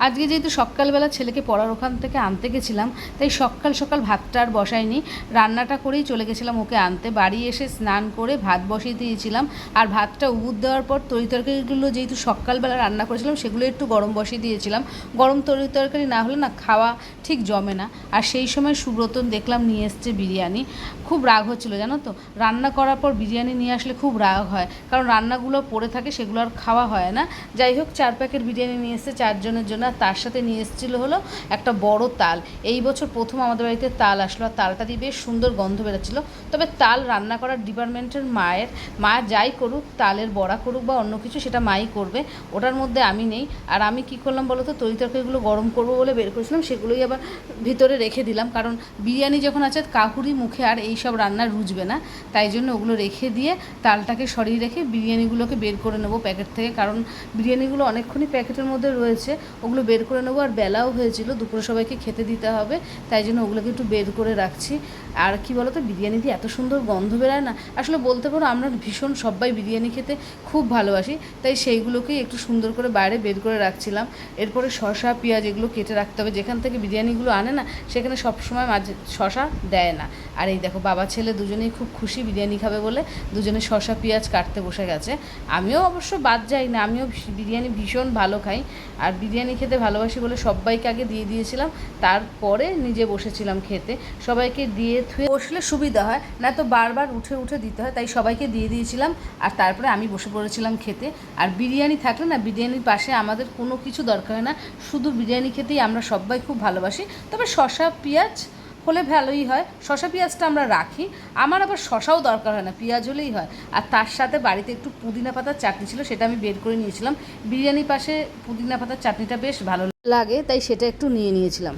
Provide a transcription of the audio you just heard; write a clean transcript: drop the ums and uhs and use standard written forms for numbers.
আজকে যেহেতু সকালবেলা ছেলেকে পড়ার ওখান থেকে আনতে গেছিলাম, তাই সকাল সকাল ভাতটা আর বসাইনি, রান্নাটা করেই চলে গেছিলাম ওকে আনতে। বাড়ি এসে স্নান করে ভাত বসিয়ে দিয়েছিলাম, আর ভাতটা উবুর দেওয়ার পর তরিতরকারিগুলো যেহেতু সকালবেলা রান্না করেছিলাম সেগুলো একটু গরম বসিয়ে দিয়েছিলাম। গরম তরিতরকারি না হলে না খাওয়া ঠিক জমে না। আর সেই সময় সুব্রত দেখলাম নিয়ে এসছে বিরিয়ানি। খুব রাগ হচ্ছিলো জানো তো, রান্না করার পর বিরিয়ানি নিয়ে আসলে খুব রাগ হয়, কারণ রান্নাগুলো পড়ে থাকে, সেগুলো আর খাওয়া হয় না। যাই হোক 4 প্যাকেট বিরিয়ানি নিয়ে এসছে 4 জনের জন্য। তার সাথে নিয়ে এসেছিলো হলো একটা বড় তাল। এই বছর প্রথম আমাদের বাড়িতে তাল আসলো, আর তালটা দিয়ে বেশ সুন্দর গন্ধ বেরোচ্ছিলো। তবে তাল রান্না করার ডিপার্টমেন্টের মা যাই করুক, তালের বড়া করুক বা অন্য কিছু, সেটা মাই করবে, ওটার মধ্যে আমি নেই। আর আমি কি করলাম বলো তো, তরিতরকারিগুলো গরম করবো বলে বের করেছিলাম, সেগুলোই আবার ভিতরে রেখে দিলাম, কারণ বিরিয়ানি যখন আছে কাকুরি মুখে আর এই সব রান্না রুজবে না, তাই জন্য ওগুলো রেখে দিয়ে তালটাকে সরিয়ে রেখে বিরিয়ানিগুলোকে বের করে নেবো প্যাকেট থেকে, কারণ বিরিয়ানিগুলো অনেকক্ষণই প্যাকেটের মধ্যে রয়েছে, ওগুলো বের করে নেবো। আর বেলাও হয়েছিল, দুপুরে সবাইকে খেতে দিতে হবে, তাই জন্য ওগুলোকে একটু বের করে রাখছি। আর কি বলো তো, বিরিয়ানি দিয়ে এত সুন্দর গন্ধ বেরোয় না, আসলে বলতে পারো আমরা ভীষণ সবাই বিরিয়ানি খেতে খুব ভালোবাসি, তাই সেইগুলোকেই একটু সুন্দর করে বাইরে বের করে রাখছিলাম। এরপরে শসা পেঁয়াজ এগুলো কেটে রাখতে হবে, যেখান থেকে বিরিয়ানিগুলো আনে না সেখানে সবসময় মাঝে শসা দেয় না। আর এই দেখো বাবা ছেলে দুজনেই খুব খুশি বিরিয়ানি খাবে বলে, দুজনে শসা পেঁয়াজ কাটতে বসে গেছে। আমিও অবশ্য বাদ যাই না, আমিও বিরিয়ানি ভীষণ ভালো খাই, আর বিরিয়ানি খেতে ভালোবাসি বলে সবাইকে আগে দিয়ে দিয়েছিলাম, তারপরে নিজে বসেছিলাম খেতে। সবাইকে দিয়ে থুয়ে বসলে সুবিধা হয়, না তো বারবার উঠে উঠে দিতে হয়, তাই সবাইকে দিয়ে দিয়েছিলাম, আর তারপরে আমি বসে পড়েছিলাম খেতে। আর বিরিয়ানি থাকলে না, বিরিয়ানির পাশে আমাদের কোনো কিছু দরকার হয় না, শুধু বিরিয়ানি খেতেই আমরা সবাই খুব ভালোবাসি। তবে শসা পেঁয়াজ হলে ভালোই হয়, শসা পেঁয়াজটা আমরা রাখি, আমার আবার শসাও দরকার হয় না, পেঁয়াজ হলেই হয়। আর তার সাথে বাড়িতে একটু পুদিনা পাতার চাটনি ছিল, সেটা আমি বের করে নিয়েছিলাম। বিরিয়ানির পাশে পুদিনা পাতার চাটনিটা বেশ ভালো লাগে, তাই সেটা একটু নিয়ে নিয়েছিলাম।